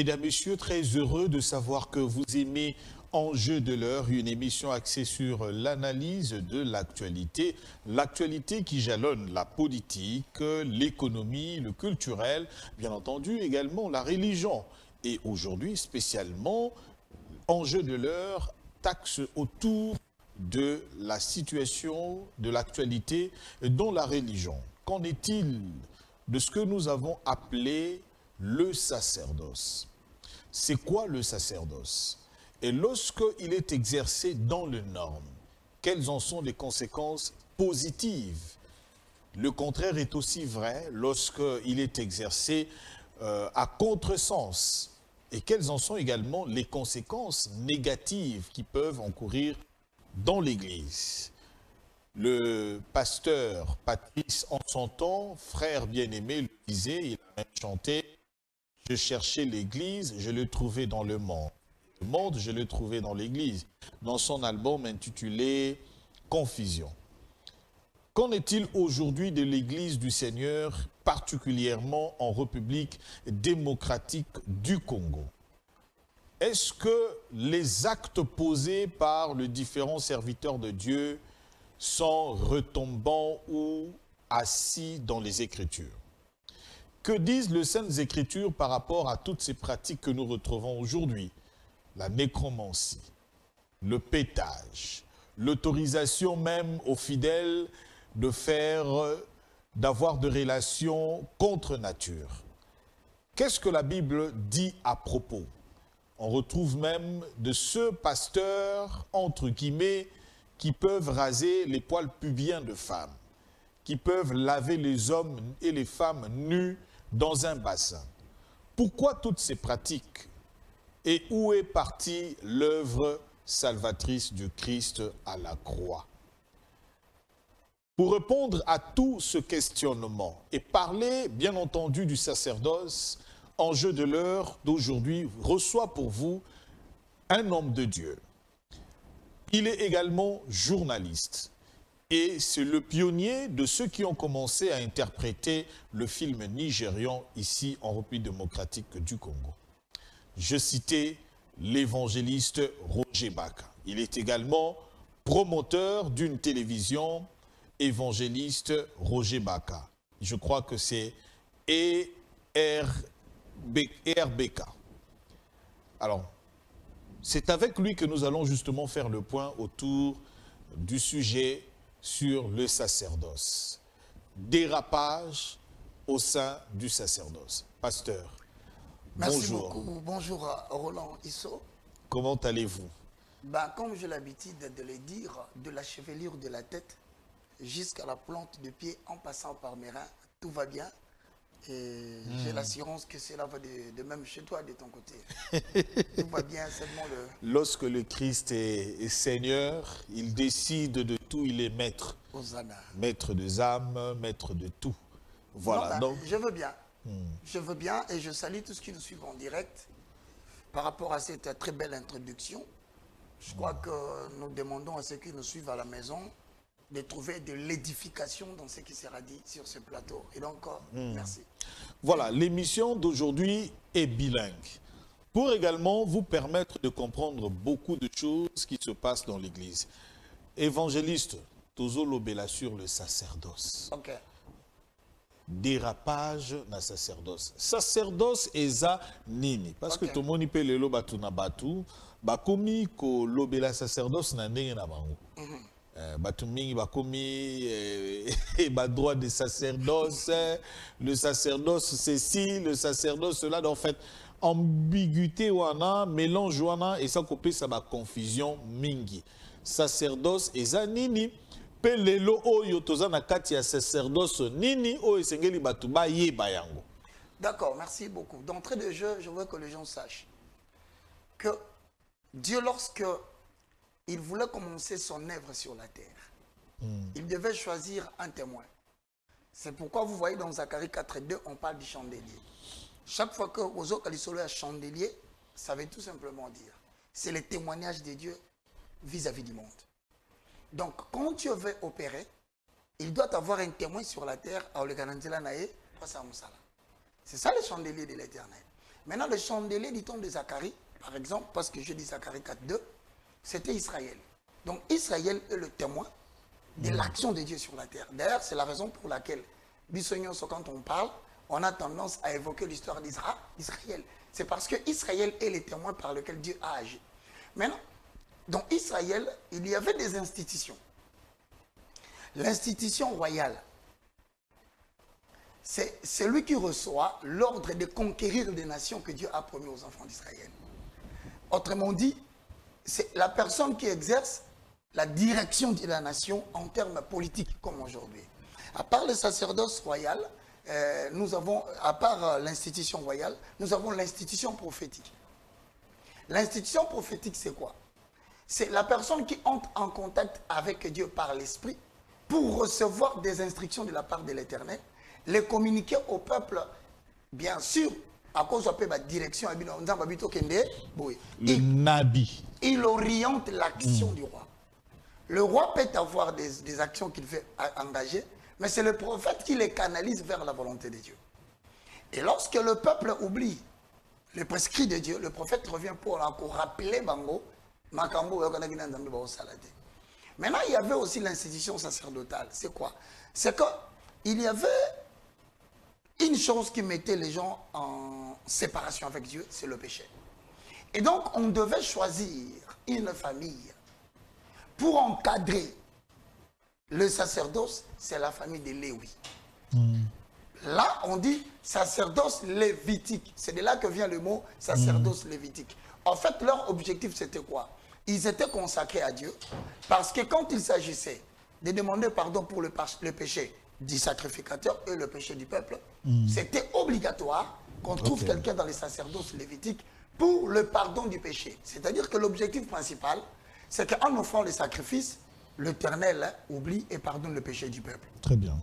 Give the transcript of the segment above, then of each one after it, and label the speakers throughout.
Speaker 1: Mesdames, Messieurs, très heureux de savoir que vous aimez Enjeu de l'heure, une émission axée sur l'analyse de l'actualité. L'actualité qui jalonne la politique, l'économie, le culturel, bien entendu également la religion. Et aujourd'hui, spécialement, Enjeu de l'heure taxe autour de la situation, de l'actualité dans la religion. Qu'en est-il de ce que nous avons appelé le sacerdoce? C'est quoi le sacerdoce? Et lorsqu'il est exercé dans les normes, quelles en sont les conséquences positives? Le contraire est aussi vrai lorsqu'il est exercé à contresens. Et quelles en sont également les conséquences négatives qui peuvent encourir dans l'Église? Le pasteur Patrice, en son temps, frère bien-aimé, le disait, il a même chanté « Je cherchais l'Église, je l'ai trouvée dans le monde. Le monde, je l'ai trouvé dans l'Église », dans son album intitulé « Confusion ». Qu'en est-il aujourd'hui de l'Église du Seigneur, particulièrement en République démocratique du Congo? Est-ce que les actes posés par les différents serviteurs de Dieu sont retombants ou assis dans les Écritures? Que disent les Saintes Écritures par rapport à toutes ces pratiques que nous retrouvons aujourd'hui? La nécromancie, le pétage, l'autorisation même aux fidèles d'avoir des relations contre nature. Qu'est-ce que la Bible dit à propos? On retrouve même de ceux pasteurs, entre guillemets, qui peuvent raser les poils pubiens de femmes, qui peuvent laver les hommes et les femmes nus dans un bassin. Pourquoi toutes ces pratiques? Et où est partie l'œuvre salvatrice du Christ à la croix? Pour répondre à tout ce questionnement et parler, bien entendu, du sacerdoce, Enjeu de l'heure d'aujourd'hui reçoit pour vous un homme de Dieu. Il est également journaliste et c'est le pionnier de ceux qui ont commencé à interpréter le film nigérian ici en République démocratique du Congo. Je citais l'évangéliste Roger Baka. Il est également promoteur d'une télévision, évangéliste Roger Baka. Je crois que c'est RBK. Alors, c'est avec lui que nous allons justement faire le point autour du sujet sur le sacerdoce. Dérapage au sein du sacerdoce. Pasteur,
Speaker 2: merci
Speaker 1: bonjour.
Speaker 2: beaucoup. Bonjour à Roland Isso.
Speaker 1: Comment allez-vous?
Speaker 2: Comme j'ai l'habitude de le dire, de la chevelure de la tête jusqu'à la plante de pied en passant par mes reins, tout va bien. Et j'ai l'assurance que cela va de même chez toi, de ton côté. Tout va bien, seulement le...
Speaker 1: Lorsque le Christ est Seigneur, il décide de tout, il est maître.
Speaker 2: Hosanna.
Speaker 1: Maître des âmes, maître de tout. Voilà.
Speaker 2: Non, je veux bien. Je veux bien et je salue tous ceux qui nous suivent en direct par rapport à cette très belle introduction. Je crois que nous demandons à ceux qui nous suivent à la maison de trouver de l'édification dans ce qui sera dit sur ce plateau. Et donc, merci.
Speaker 1: Voilà, l'émission d'aujourd'hui est bilingue. Pour également vous permettre de comprendre beaucoup de choses qui se passent dans l'Église. Évangéliste, Tozo Lobela sur le sacerdoce.
Speaker 2: Ok.
Speaker 1: Dérapage na sacerdoce. Sacerdoce eza nini? Parce que tout le monde peut le lobatu na batu, bakomi ko lobela sacerdoce na ndenge na bango. Batuming bakomi droit de sacerdoce, le sacerdoce ceci, le sacerdoce cela. En fait, ambiguïté wana, mélange wana, et ça copie ça ba confusion mingi. Sacerdoce eza nini? Pelelo oyo toza na kati ya sacerdoce nini oyo esengeli batu ba yeba yango.
Speaker 2: D'accord, merci beaucoup. D'entrée de jeu, je veux que les gens sachent que Dieu, lorsque il voulait commencer son œuvre sur la terre, il devait choisir un témoin. C'est pourquoi vous voyez dans Zacharie 4:2, on parle du chandelier. Chaque fois que Ozo Kalisolo a chandelier, ça veut tout simplement dire, c'est le témoignage de Dieu vis-à-vis du monde. Donc, quand Dieu veut opérer, il doit avoir un témoin sur la terre. C'est ça le chandelier de l'Éternel. Maintenant, le chandelier du temps de Zacharie, par exemple, parce que je dis Zacharie 4.2, c'était Israël. Donc Israël est le témoin de l'action de Dieu sur la terre. D'ailleurs, c'est la raison pour laquelle, quand on parle, on a tendance à évoquer l'histoire d'Israël. C'est parce que Israël est le témoin par lequel Dieu a agi. Maintenant, dans Israël, il y avait des institutions. L'institution royale, c'est celui qui reçoit l'ordre de conquérir des nations que Dieu a promis aux enfants d'Israël. Autrement dit, c'est la personne qui exerce la direction de la nation en termes politiques comme aujourd'hui. À part le sacerdoce royal, nous avons, à part l'institution royale, nous avons l'institution prophétique. L'institution prophétique, c'est quoi? C'est la personne qui entre en contact avec Dieu par l'esprit pour recevoir des instructions de la part de l'Éternel, les communiquer au peuple, bien sûr, à cause de la direction.
Speaker 1: Le Nabi.
Speaker 2: Il oriente l'action du roi. Le roi peut avoir des actions qu'il veut engager, mais c'est le prophète qui les canalise vers la volonté de Dieu. Et lorsque le peuple oublie les prescrits de Dieu, le prophète revient pour encore rappeler Bango, Makambo. Maintenant, il y avait aussi l'institution sacerdotale. C'est quoi? C'est qu'il y avait une chose qui mettait les gens en séparation avec Dieu, c'est le péché. Et donc, on devait choisir une famille pour encadrer le sacerdoce, c'est la famille de Lévi. Là, on dit sacerdoce lévitique. C'est de là que vient le mot sacerdoce lévitique. En fait, leur objectif, c'était quoi? Ils étaient consacrés à Dieu parce que quand il s'agissait de demander pardon pour le péché du sacrificateur et le péché du peuple, c'était obligatoire qu'on trouve quelqu'un dans les sacerdoces lévitiques pour le pardon du péché. C'est-à-dire que l'objectif principal, c'est qu'en offrant les sacrifices, l'Éternel oublie et pardonne le péché du peuple.
Speaker 1: Très bien.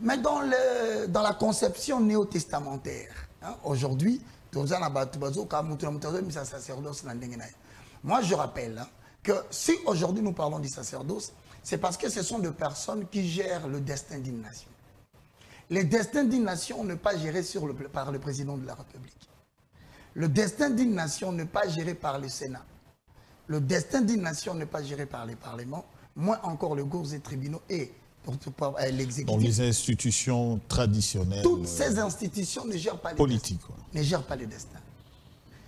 Speaker 2: Mais dans la conception néo-testamentaire, hein, aujourd'hui, moi je rappelle hein, que si aujourd'hui nous parlons du sacerdoce, c'est parce que ce sont des personnes qui gèrent le destin d'une nation. Le destin d'une nation n'est pas géré par le président de la République. Le destin d'une nation n'est pas géré par le Sénat. Le destin d'une nation n'est pas géré par les parlements, moins encore le cours et tribunaux et l'exécutif.
Speaker 1: Dans les institutions traditionnelles.
Speaker 2: Toutes ces institutions ne gèrent pas les
Speaker 1: politiques.
Speaker 2: Ne gèrent pas les destins.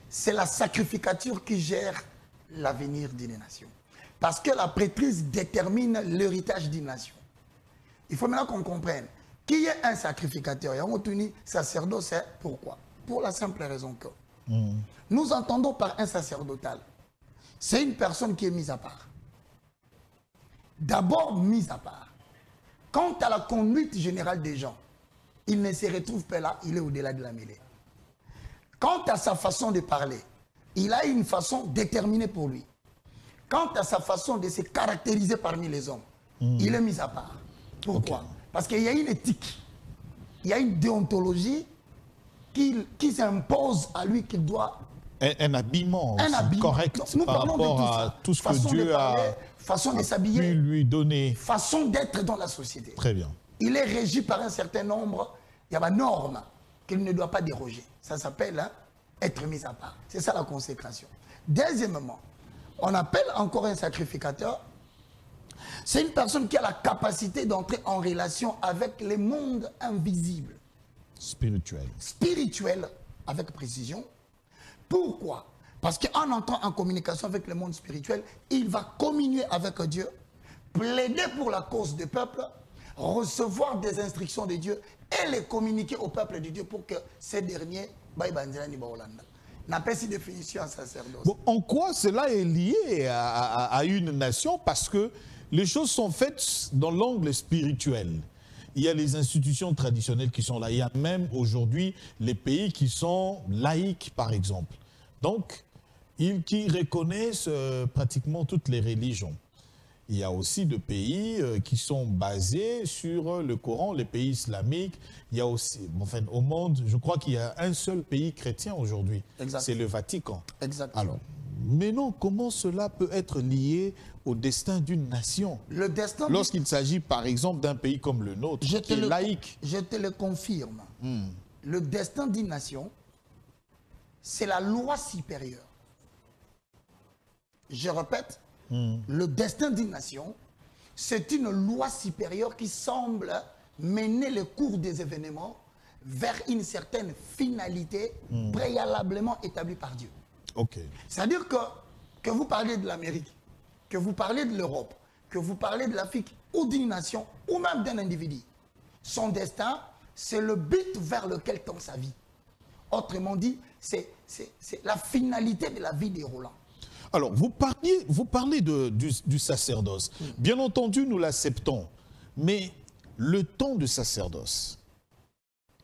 Speaker 2: C'est la sacrificature qui gère l'avenir d'une nation. Parce que la prêtrise détermine l'héritage d'une nation. Il faut maintenant qu'on comprenne qui est un sacrificateur. Et on dit sacerdoce, c'est pourquoi? Pour la simple raison que nous entendons par un sacerdotal, c'est une personne qui est mise à part. D'abord mise à part. Quant à la conduite générale des gens, il ne se retrouve pas là, il est au-delà de la mêlée. Quant à sa façon de parler, il a une façon déterminée pour lui. Quant à sa façon de se caractériser parmi les hommes, il est mis à part. Pourquoi? Parce qu'il y a une éthique, il y a une déontologie qui s'impose à lui qu'il doit...
Speaker 1: Un habillement correct par rapport à tout ce que Dieu
Speaker 2: façon de s'habiller,
Speaker 1: pu lui donner.
Speaker 2: Façon d'être dans la société.
Speaker 1: Très bien.
Speaker 2: Il est régi par un certain nombre, il y a une norme qu'il ne doit pas déroger. Ça s'appelle hein, être mis à part. C'est ça la consécration. Deuxièmement, on appelle encore un sacrificateur. C'est une personne qui a la capacité d'entrer en relation avec les mondes invisibles.
Speaker 1: Spirituel.
Speaker 2: Spirituel, avec précision. Pourquoi? Parce qu'en entrant en communication avec le monde spirituel, il va communier avec Dieu, plaider pour la cause du peuple, recevoir des instructions de Dieu et les communiquer au peuple de Dieu pour que ces derniers n'a pas si définition en sacerdoce.
Speaker 1: Bon, en quoi cela est lié à une nation? Parce que les choses sont faites dans l'angle spirituel. Il y a les institutions traditionnelles qui sont là. Il y a même aujourd'hui les pays qui sont laïques, par exemple. Donc, qui reconnaissent pratiquement toutes les religions. Il y a aussi des pays qui sont basés sur le Coran, les pays islamiques. Il y a aussi, enfin, au monde, je crois qu'il y a un seul pays chrétien aujourd'hui. C'est le Vatican.
Speaker 2: Exactement.
Speaker 1: Alors, mais non, comment cela peut être lié au destin d'une nation?
Speaker 2: Le destin...
Speaker 1: Lorsqu'il s'agit, par exemple, d'un pays comme le nôtre, qui est laïque.
Speaker 2: Je te le confirme. Le destin d'une nation c'est la loi supérieure. Je répète, le destin d'une nation, c'est une loi supérieure qui semble mener le cours des événements vers une certaine finalité préalablement établie par Dieu. C'est-à-dire que vous parlez de l'Amérique, que vous parlez de l'Europe, que vous parlez de l'Afrique ou d'une nation ou même d'un individu, son destin, c'est le but vers lequel tend sa vie. Autrement dit, c'est la finalité de la vie déroulant.
Speaker 1: Alors, vous parlez du sacerdoce. Bien entendu, nous l'acceptons. Mais le temps de sacerdoce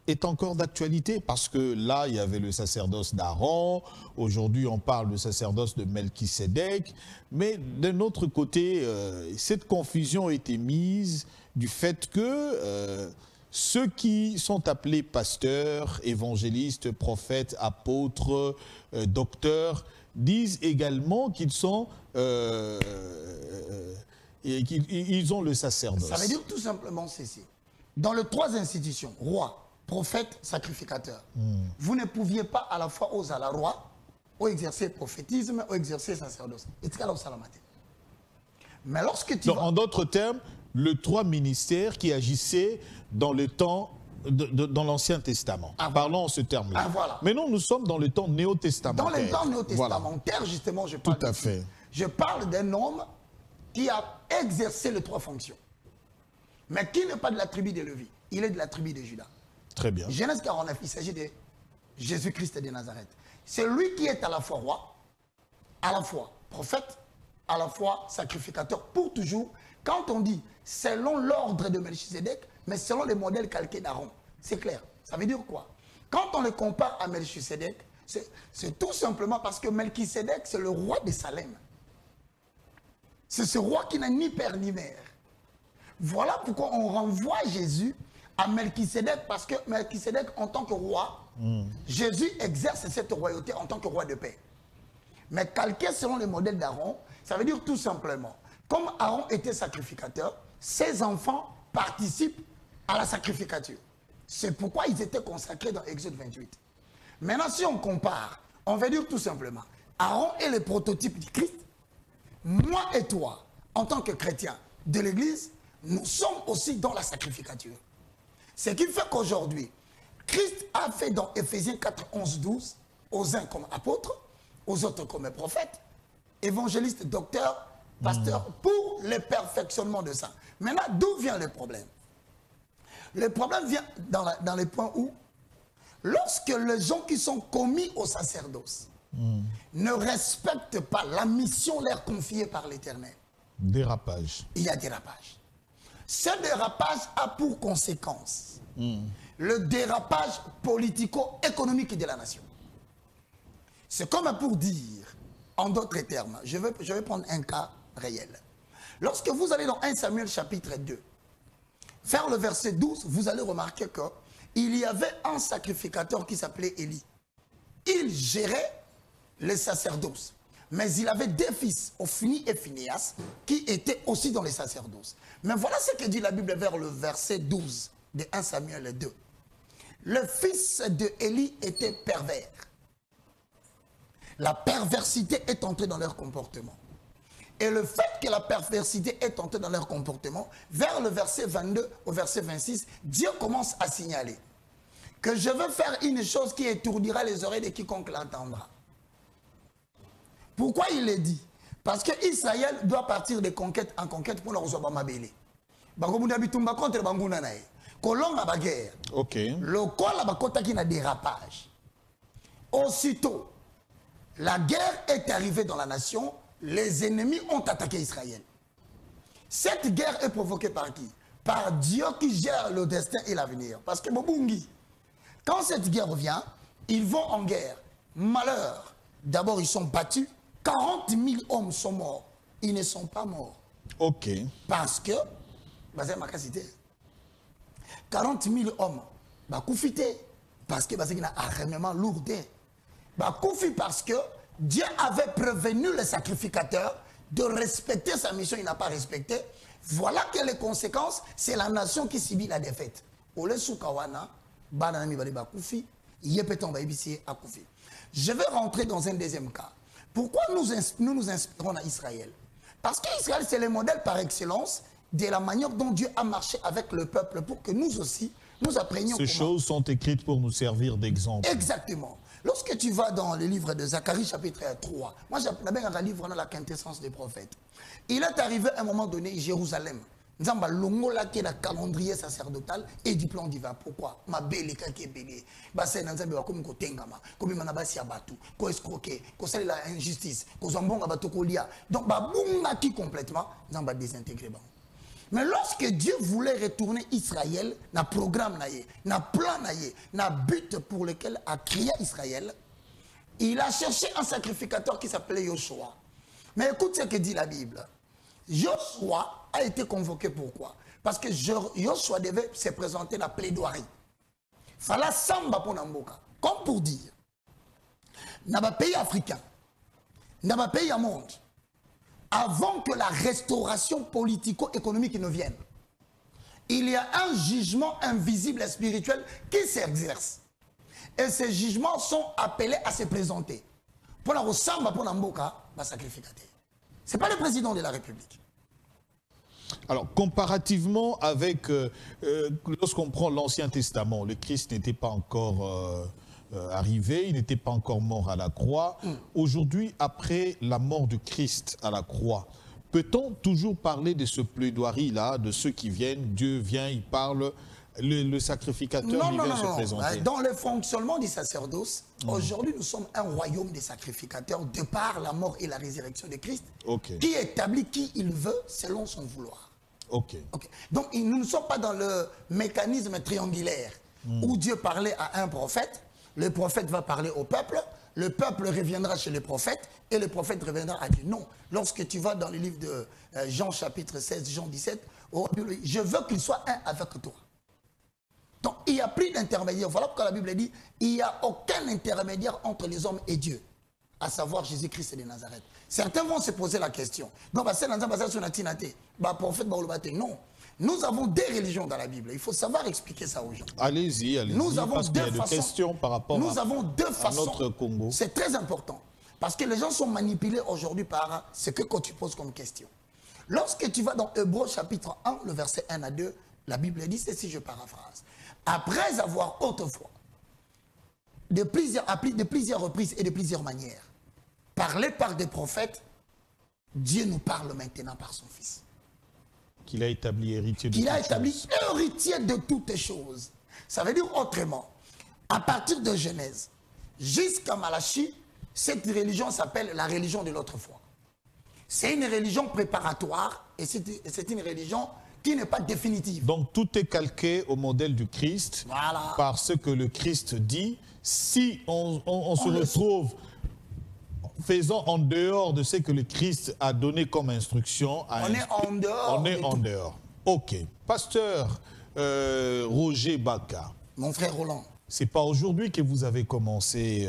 Speaker 1: est encore d'actualité parce que là, il y avait le sacerdoce d'Aaron. Aujourd'hui, on parle du sacerdoce de Melchisédek. Mais d'un autre côté, cette confusion a été mise du fait que ceux qui sont appelés pasteurs, évangélistes, prophètes, apôtres, docteurs, disent également qu'ils sont, ils ont le sacerdoce.
Speaker 2: Ça veut dire tout simplement ceci. Dans les trois institutions, roi, prophète, sacrificateur, vous ne pouviez pas à la fois oser la roi, ou exercer prophétisme, ou exercer sacerdoce. Mais lorsque tu
Speaker 1: donc, en d'autres termes, les trois ministères qui agissaient dans le temps dans l'Ancien Testament. Parlons en ce terme-là.
Speaker 2: Voilà.
Speaker 1: Mais non, nous sommes dans le temps néo-testamentaire.
Speaker 2: Dans le temps néo-testamentaire, justement, je parle.
Speaker 1: Tout à fait.
Speaker 2: Je parle d'un homme qui a exercé les trois fonctions. Mais qui n'est pas de la tribu de Lévi. Il est de la tribu de Juda.
Speaker 1: Très bien.
Speaker 2: Genèse 49, il s'agit de Jésus-Christ de Nazareth. C'est lui qui est à la fois roi, à la fois prophète, à la fois sacrificateur, pour toujours. Quand on dit selon l'ordre de Melchisédek, mais selon les modèles calqués d'Aaron, c'est clair. Ça veut dire quoi? Quand on le compare à Melchisédek, c'est tout simplement parce que Melchisédek, c'est le roi de Salem. C'est ce roi qui n'a ni père ni mère. Voilà pourquoi on renvoie Jésus à Melchisédek, parce que Melchisédek, en tant que roi, Jésus exerce cette royauté en tant que roi de paix. Mais calqué selon le modèle d'Aaron, ça veut dire tout simplement, comme Aaron était sacrificateur, ses enfants participent à la sacrificature. C'est pourquoi ils étaient consacrés dans Exode 28. Maintenant, si on compare, on va dire tout simplement, Aaron est le prototype du Christ. Moi et toi, en tant que chrétiens de l'Église, nous sommes aussi dans la sacrificature. Ce qui fait qu'aujourd'hui, Christ a fait dans Éphésiens 4, 11, 12, aux uns comme apôtres, aux autres comme prophètes, évangélistes, docteurs, pasteurs, pour le perfectionnement de ça. Maintenant, d'où vient le problème? Le problème vient dans les points où, lorsque les gens qui sont commis au sacerdoce ne respectent pas la mission leur confiée par l'Éternel,
Speaker 1: dérapage.
Speaker 2: Il y a dérapage. Ce dérapage a pour conséquence le dérapage politico-économique de la nation. C'est comme pour dire, en d'autres termes, je vais prendre un cas réel. Lorsque vous allez dans 1 Samuel chapitre 2, vers le verset 12, vous allez remarquer qu'il y avait un sacrificateur qui s'appelait Élie. Il gérait les sacerdoces. Mais il avait deux fils, Ophni et Phinehas, qui étaient aussi dans les sacerdoces. Mais voilà ce que dit la Bible vers le verset 12 de 1 Samuel 2. Le fils de Élie était pervers. La perversité est entrée dans leur comportement. Et le fait que la perversité est entrée dans leur comportement, vers le verset 22 au verset 26, Dieu commence à signaler que je veux faire une chose qui étourdira les oreilles de quiconque l'entendra. Pourquoi il le dit? Parce que Israël doit partir de conquête en conquête pour leur rejoindre Mabélé. Bagobunda bitumba contre Banguna nae. Kolonga ba guerre.
Speaker 1: OK.
Speaker 2: Le col a bakota qui n'a dérapage. Aussitôt, la guerre est arrivée dans la nation, les ennemis ont attaqué Israël. Cette guerre est provoquée par qui? Par Dieu qui gère le destin et l'avenir. Parce que Bobungi, quand cette guerre vient, ils vont en guerre. Malheur. D'abord, ils sont battus. 40 000 hommes sont morts. Ils ne sont pas morts.
Speaker 1: OK.
Speaker 2: Parce que, 40 000 hommes, parce que c'est un armement lourd. Parce que Dieu avait prévenu le sacrificateur de respecter sa mission, il n'a pas respecté. Voilà que les conséquences, c'est la nation qui subit la défaite. Je vais rentrer dans un deuxième cas. Pourquoi nous inspirons à Israël? Parce qu'Israël, c'est le modèle par excellence de la manière dont Dieu a marché avec le peuple pour que nous aussi, nous apprenions
Speaker 1: Ces choses sont écrites pour nous servir d'exemple.
Speaker 2: Exactement. Lorsque tu vas dans le livre de Zacharie, chapitre 3, moi j'appelle un livre dans la quintessence des prophètes. Il est arrivé à un moment donné, Jérusalem. Nzamba longola qui est le calendrier sacerdotal et du plan divin. Pourquoi? Ma belle qui est belle. Basé dans Nzamba comme ko tengama, comme manabasi abatu, ko escroquer, ko sali la injustice, ko zambonga batu ko lia. Donc ba bunga qui complètement Nzamba désintégré ba. Mais lorsque Dieu voulait retourner Israël, na programme naie, na plan naie, na but pour lequel a créé Israël, il a cherché un sacrificateur qui s'appelait Joshua. Mais écoute ce que dit la Bible. Joshua a été convoqué pourquoi? Parce que Joshua devait se présenter la plaidoirie. Fala samba pour Namboka. Comme pour dire, dans le pays africain, dans le pays du monde, avant que la restauration politico-économique ne vienne, il y a un jugement invisible et spirituel qui s'exerce. Et ces jugements sont appelés à se présenter. Pour la samba pour Namboka, va sacrificateur. Ce n'est pas le président de la République.
Speaker 1: Alors, comparativement avec, lorsqu'on prend l'Ancien Testament, le Christ n'était pas encore arrivé, il n'était pas encore mort à la croix. Aujourd'hui, après la mort du Christ à la croix, peut-on toujours parler de ce plaidoirie-là, de ceux qui viennent, Dieu vient, il parle, le sacrificateur il vient se présenter?
Speaker 2: Dans le fonctionnement du sacerdoce, aujourd'hui nous sommes un royaume des sacrificateurs de par la mort et la résurrection de Christ, qui établit qui il veut selon son vouloir. Donc nous ne sommes pas dans le mécanisme triangulaire où Dieu parlait à un prophète, le prophète va parler au peuple reviendra chez le prophète et le prophète reviendra à Dieu. Non, lorsque tu vas dans le livre de Jean chapitre 16, Jean 17, je veux qu'il soit un avec toi. Donc, il n'y a plus d'intermédiaire. Voilà pourquoi la Bible dit il n'y a aucun intermédiaire entre les hommes et Dieu, à savoir Jésus-Christ de Nazareth. Certains vont se poser la question. Non, nous avons des religions dans la Bible. Il faut savoir expliquer ça aux gens.
Speaker 1: Allez-y, allez-y.
Speaker 2: Nous avons
Speaker 1: parce qu'il y a des questions par rapport à notre Congo.
Speaker 2: C'est très important. Parce que les gens sont manipulés aujourd'hui par ce que tu poses comme question. Lorsque tu vas dans Hébreux chapitre 1, le verset 1 à 2, la Bible dit ceci, je paraphrase. Après avoir autrefois, de plusieurs reprises et de plusieurs manières, parlé par des prophètes, Dieu nous parle maintenant par son Fils.
Speaker 1: Qu'il a établi héritier de toutes choses.
Speaker 2: Qu'il a établi héritier de toutes choses. Ça veut dire autrement, à partir de Genèse jusqu'à Malachie, cette religion s'appelle la religion de l'autre foi. C'est une religion préparatoire et c'est une religion qui n'est pas définitive.
Speaker 1: Donc tout est calqué au modèle du Christ, parce que le Christ dit, si on se retrouve faisant en dehors de ce que le Christ a donné comme instruction,
Speaker 2: on est en dehors.
Speaker 1: On est en dehors. Ok. Pasteur Roger Baka.
Speaker 2: Mon frère Roland.
Speaker 1: C'est pas aujourd'hui que vous avez commencé,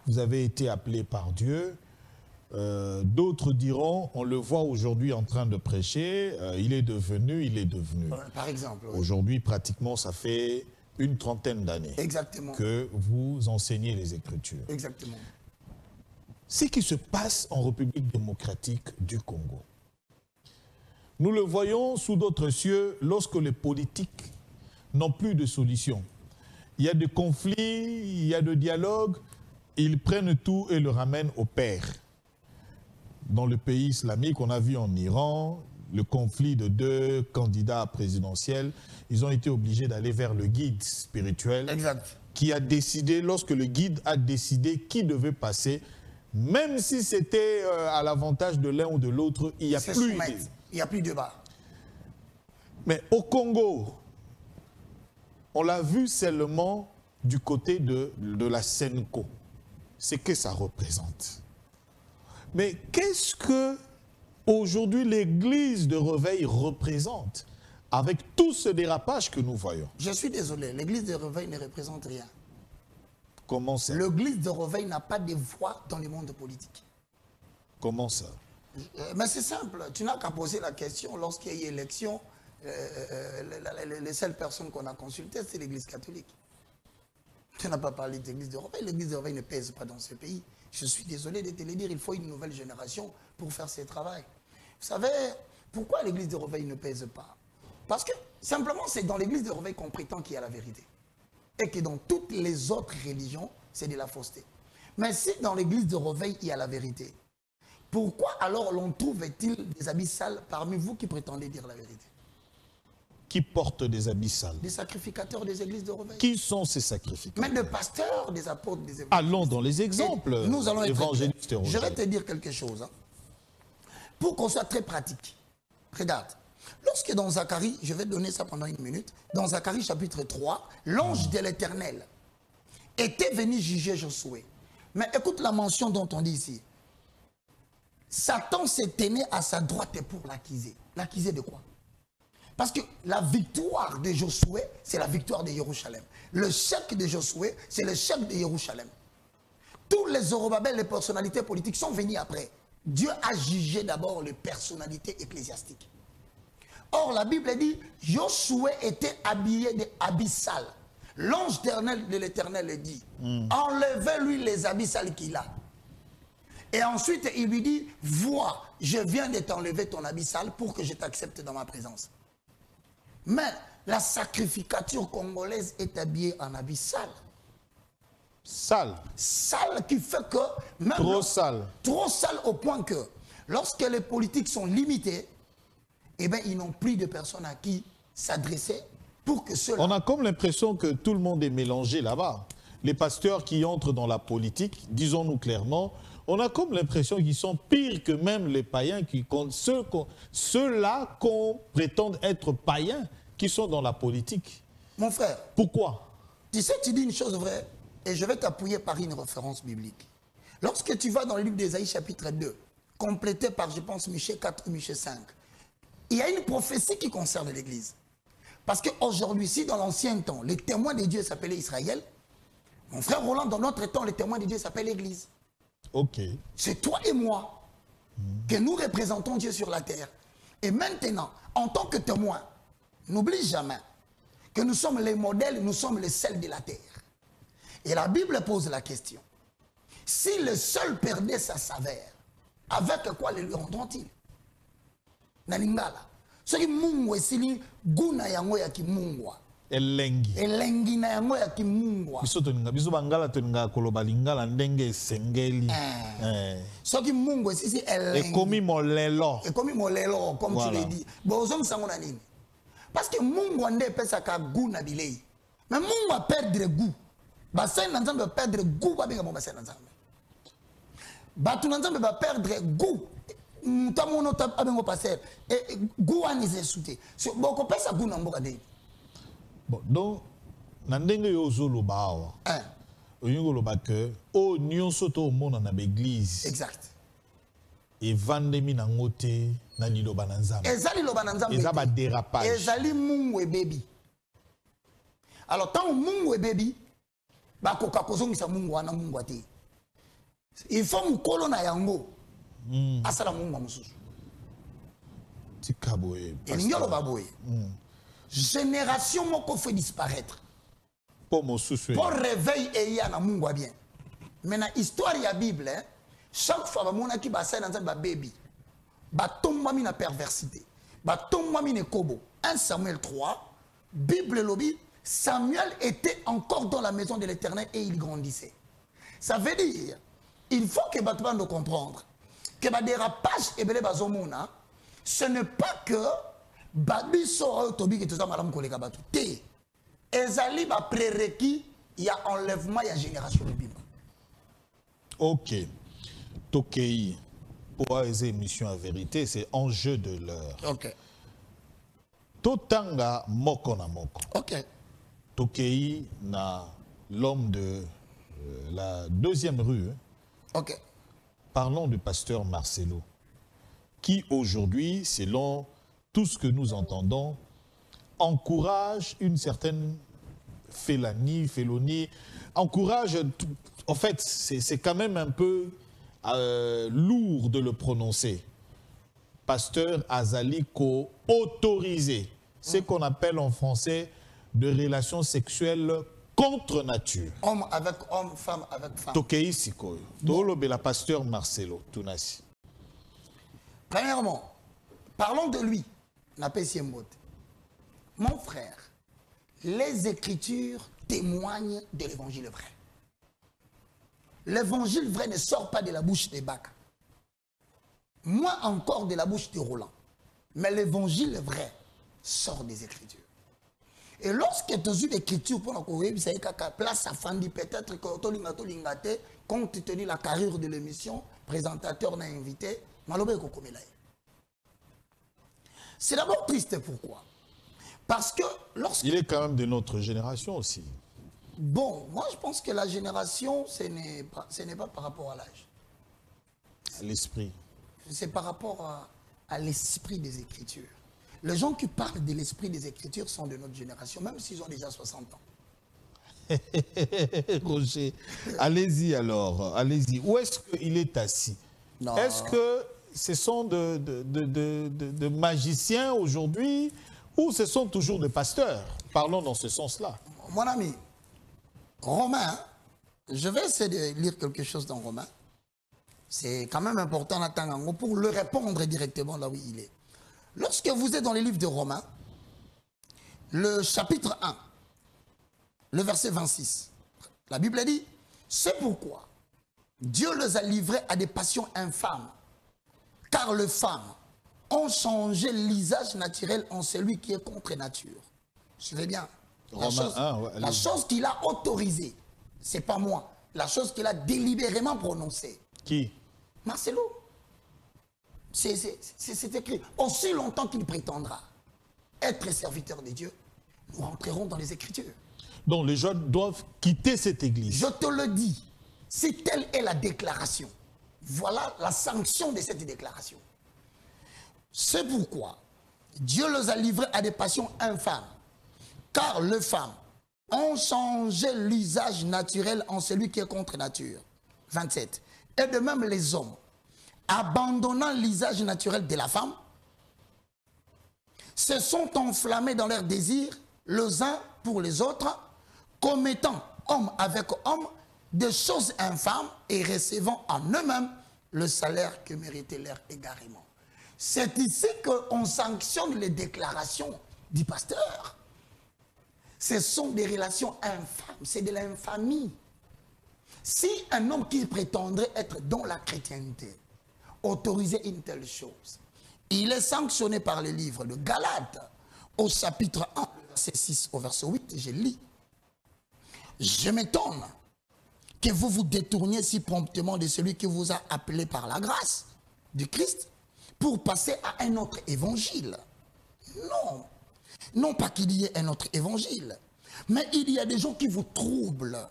Speaker 1: vous avez été appelé par Dieu. D'autres diront, on le voit aujourd'hui en train de prêcher, il est devenu.
Speaker 2: Par exemple. Oui.
Speaker 1: Aujourd'hui, pratiquement, ça fait une trentaine d'années que vous enseignez les Écritures.
Speaker 2: Exactement.
Speaker 1: Ce qui se passe en République démocratique du Congo. Nous le voyons sous d'autres cieux lorsque les politiques n'ont plus de solution. Il y a des conflits, il y a des dialogues, ils prennent tout et le ramènent au père. Dans le pays islamique, on a vu en Iran, le conflit de deux candidats présidentiels, ils ont été obligés d'aller vers le guide spirituel qui a décidé, lorsque le guide a décidé qui devait passer, même si c'était à l'avantage de l'un ou de l'autre, il n'y a plus
Speaker 2: de débat.
Speaker 1: Mais au Congo, on l'a vu seulement du côté de la Senko. C'est que ça représente. Mais qu'est-ce que aujourd'hui l'église de Réveil représente avec tout ce dérapage que nous voyons?
Speaker 2: Je suis désolé, l'église de Réveil ne représente rien.
Speaker 1: Comment ça?
Speaker 2: L'église de Réveil n'a pas de voix dans le monde politique.
Speaker 1: Comment ça?
Speaker 2: Mais c'est simple, tu n'as qu'à poser la question lorsqu'il y a eu élection, les seules personnes qu'on a consultées, c'est l'église catholique. Tu n'as pas parlé de l'église de Reveil. L'église de Reveil ne pèse pas dans ce pays. Je suis désolé de te le dire, il faut une nouvelle génération pour faire ce travail. Vous savez, pourquoi l'église de Reveil ne pèse pas? Parce que simplement, c'est dans l'église de Reveil qu'on prétend qu'il y a la vérité. Et que dans toutes les autres religions, c'est de la fausseté. Mais si dans l'église de Reveil, il y a la vérité, pourquoi alors l'on trouve-t-il des habits sales parmi vous qui prétendez dire la vérité?
Speaker 1: Qui portent des habits sales?
Speaker 2: Des sacrificateurs des églises de Reveil.
Speaker 1: Qui sont ces sacrificateurs?
Speaker 2: Mais des pasteurs, des apôtres, des évangélistes.
Speaker 1: Allons dans les exemples.
Speaker 2: Et nous allons être
Speaker 1: évangélistes.
Speaker 2: Je vais te dire quelque chose. Hein. Pour qu'on soit très pratique. Regarde. Lorsque dans Zacharie, je vais donner ça pendant une minute, dans Zacharie chapitre 3, l'ange de l'Éternel était venu juger Josué. Mais écoute la mention dont on dit ici. Satan s'est tenu à sa droite pour l'accuser. L'accuser de quoi? Parce que la victoire de Josué, c'est la victoire de Jérusalem. Le chèque de Josué, c'est le chèque de Jérusalem. Tous les Zorobabel, les personnalités politiques sont venus après. Dieu a jugé d'abord les personnalités ecclésiastiques. Or, la Bible dit, Josué était habillé d'habits sales. L'ange de l'Éternel dit, enlevez-lui les habits sales qu'il a. Et ensuite, il lui dit, vois, je viens de t'enlever ton habit sale pour que je t'accepte dans ma présence. Mais la sacrificature congolaise est habillée en habit sale.
Speaker 1: Sale.
Speaker 2: Sale qui fait que... Même
Speaker 1: trop sale.
Speaker 2: Trop sale au point que, lorsque les politiques sont limités, eh bien, ils n'ont plus de personnes à qui s'adresser pour que cela...
Speaker 1: On a comme l'impression que tout le monde est mélangé là-bas. Les pasteurs qui entrent dans la politique, disons-nous clairement, on a comme l'impression qu'ils sont pires que même les païens, ceux-là qu'on prétend être païens, qui sont dans la politique.
Speaker 2: Mon frère.
Speaker 1: Pourquoi?
Speaker 2: Tu sais, tu dis une chose vraie, et je vais t'appuyer par une référence biblique. Lorsque tu vas dans le livre d'Ésaïe chapitre 2, complété par, je pense, Michée 4 ou Michée 5, il y a une prophétie qui concerne l'Église. Parce qu'aujourd'hui, si dans l'ancien temps, les témoins de Dieu s'appelaient Israël, mon frère Roland, dans notre temps, les témoins de Dieu s'appellent l'Église.
Speaker 1: Ok.
Speaker 2: C'est toi et moi que nous représentons Dieu sur la terre. Et maintenant, en tant que témoins, n'oublie jamais que nous sommes les modèles, nous sommes les sels de la terre. Et la Bible pose la question. Si le sol perdait sa saveur, avec quoi le lui rendront-ils? Nalingala. Ce qui mungu esili guna yango ya kimungwa.
Speaker 1: Elengi.
Speaker 2: Elengi na yango ya kimungwa.
Speaker 1: Biso toninga biso bangala toninga koloba lingala ndenge esengeli.
Speaker 2: Ce qui mungu esili elengi.
Speaker 1: Ekomi molelo.
Speaker 2: Ekomi molelo comme voilà. Tu l'as dit. Bon ozong sango na nini? Parce que mungu ande pesa ka guna bilei. Mais mungu a perdre goût. Bassin nanzambe perdre goût ba benga mo bassin nanzambe. Batu nanzambe ba perdre goût. Mutamono ta abengo passer et goût ani se souté. So boko pesa goût na mboka de.
Speaker 1: Bon donc nandenge yo zolo bawa. Oyingo lo ba que o nyonso to mona na l'église.
Speaker 2: Exact.
Speaker 1: Et vandemi na ngote na liloba na nzambe.
Speaker 2: Ezali loba na nzambe.
Speaker 1: Ezaba dérapage.
Speaker 2: Ezali mungu e baby. Alors tant mungu e baby ba koka kozongisa mungu wana mungu ate. Il faut mukolo na yango. Asala mungu mususu.
Speaker 1: Tikaboye.
Speaker 2: Elingelo baboye. Génération moko fait disparaître.
Speaker 1: Pour mususu.
Speaker 2: Pour réveil et ya na mungu a bien. Mais na histoire ya Bible, hein, chaque fois ba mona ki ba sa na ba baby. Ba tomba mi na perversité. Ba tomba mi ne kobo. 1 Samuel 3, Bible lobby, Samuel était encore dans la maison de l'Éternel et il grandissait. Ça veut dire, il faut que Batman nous comprendre que le dérapage et le bazomona, ce n'est pas que Babi sort Tobi qui est tout ça madame collègue Batu. Té. Ezali ba prérequis, il y a enlèvement, il y a génération de Bimba.
Speaker 1: Ok. Tokei, pour les émissions à vérité, c'est enjeu de l'heure.
Speaker 2: Ok.
Speaker 1: Totanga moko na moko.
Speaker 2: Ok.
Speaker 1: Tokei na l'homme de la 2e rue.
Speaker 2: Ok.
Speaker 1: Parlons du pasteur Marcelo, qui aujourd'hui, selon tout ce que nous entendons, encourage une certaine félonie, encourage, en fait, c'est quand même un peu lourd de le prononcer. Pasteur Azaliko autorisé, ce qu'on appelle en français de relations sexuelles contre nature.
Speaker 2: Homme avec homme, femme avec femme.
Speaker 1: Tokei Sikoyo. Tolobe la pasteur Marcelo Tunasi.
Speaker 2: Premièrement, parlons de lui. Mon frère, les Écritures témoignent de l'évangile vrai. L'évangile vrai ne sort pas de la bouche des Baka. Moins encore de la bouche de Roland. Mais l'évangile vrai sort des Écritures. Et lorsque tu as eu l'écriture pour la place à Fandi, peut-être que tu compte tenu la carrière de l'émission, présentateur n'a invité, c'est d'abord triste. Pourquoi? Parce que lorsque...
Speaker 1: Il est quand même de notre génération aussi.
Speaker 2: Bon, moi je pense que la génération, ce n'est pas par rapport à l'âge.
Speaker 1: À l'esprit.
Speaker 2: C'est par rapport à l'esprit des Écritures. Les gens qui parlent de l'esprit des Écritures sont de notre génération, même s'ils ont déjà 60 ans.
Speaker 1: Roger, allez-y alors, allez-y. Où est-ce qu'il est assis? Est-ce que ce sont de magiciens aujourd'hui ou ce sont toujours des pasteurs? Parlons dans ce sens-là.
Speaker 2: Mon ami, Romain, je vais essayer de lire quelque chose dans Romain. C'est quand même important pour le répondre directement là où il est. Lorsque vous êtes dans les livres de Romains, le chapitre 1, le verset 26, la Bible dit, c'est pourquoi Dieu les a livrés à des passions infâmes, car les femmes ont changé l'usage naturel en celui qui est contre nature. Suivez bien. La chose qu'il a autorisée, c'est pas moi, la chose qu'il a délibérément prononcée.
Speaker 1: Qui?
Speaker 2: Marcelo. C'est écrit. Aussi longtemps qu'il prétendra être serviteur de Dieu, nous rentrerons dans les Écritures.
Speaker 1: Donc les gens doivent quitter cette église.
Speaker 2: Je te le dis, si telle est la déclaration, voilà la sanction de cette déclaration. C'est pourquoi Dieu les a livrés à des passions infâmes, car les femmes ont changé l'usage naturel en celui qui est contre nature. 27. Et de même les hommes, abandonnant l'usage naturel de la femme, se sont enflammés dans leurs désirs, les uns pour les autres, commettant homme avec homme des choses infâmes et recevant en eux-mêmes le salaire que méritait leur égarement. C'est ici qu'on sanctionne les déclarations du pasteur. Ce sont des relations infâmes, c'est de l'infamie. Si un homme qui prétendrait être dans la chrétienté autoriser une telle chose, il est sanctionné par le livre de Galates au chapitre 1, verset 6 au verset 8, je lis. Je m'étonne que vous vous détourniez si promptement de celui qui vous a appelé par la grâce du Christ pour passer à un autre évangile. Non, non pas qu'il y ait un autre évangile, mais il y a des gens qui vous troublent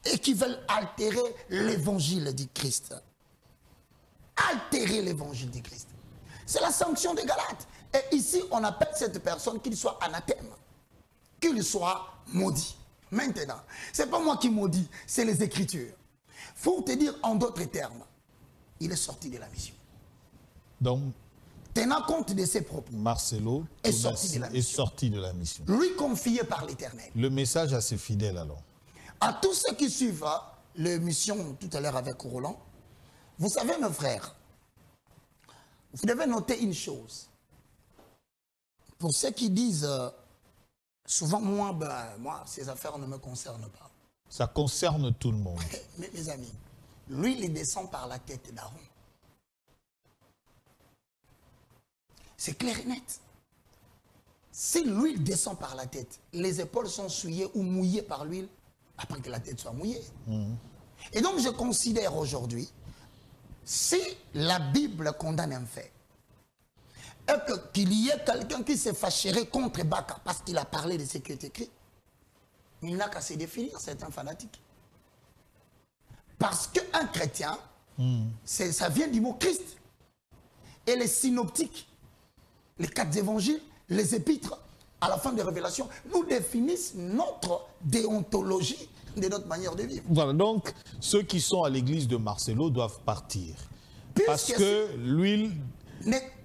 Speaker 2: et qui veulent altérer l'évangile du Christ. Altérer l'évangile du Christ. C'est la sanction des Galates. Et ici, on appelle cette personne qu'il soit anathème, qu'il soit maudit. Maintenant, ce n'est pas moi qui maudis, c'est les Écritures. Il faut te dire en d'autres termes, il est sorti de la mission.
Speaker 1: Donc,
Speaker 2: tenant compte de ses propos,
Speaker 1: Marcelo est sorti de la mission.
Speaker 2: Lui confié par l'Éternel.
Speaker 1: Le message assez fidèle alors.
Speaker 2: À tous ceux qui suivent l'émission tout à l'heure avec Roland, vous savez mes frères, vous devez noter une chose. Pour ceux qui disent, souvent moi, ces affaires ne me concernent pas.
Speaker 1: Ça concerne tout le monde.
Speaker 2: Mais mes amis, lui il descend par la tête d'Aaron. C'est clair et net. Si l'huile descend par la tête, les épaules sont souillées ou mouillées par l'huile, après que la tête soit mouillée. Et donc je considère aujourd'hui, si la Bible condamne un fait, et qu'il y ait quelqu'un qui se fâcherait contre Baka parce qu'il a parlé de ce qui est écrit, il n'a qu'à se définir, c'est un fanatique. Parce qu'un chrétien, ça vient du mot Christ. Et les synoptiques, les 4 évangiles, les épîtres, à la fin des révélations, nous définissent notre déontologie de notre manière de vivre.
Speaker 1: Voilà, donc ceux qui sont à l'église de Marcelo doivent partir. Parce que l'huile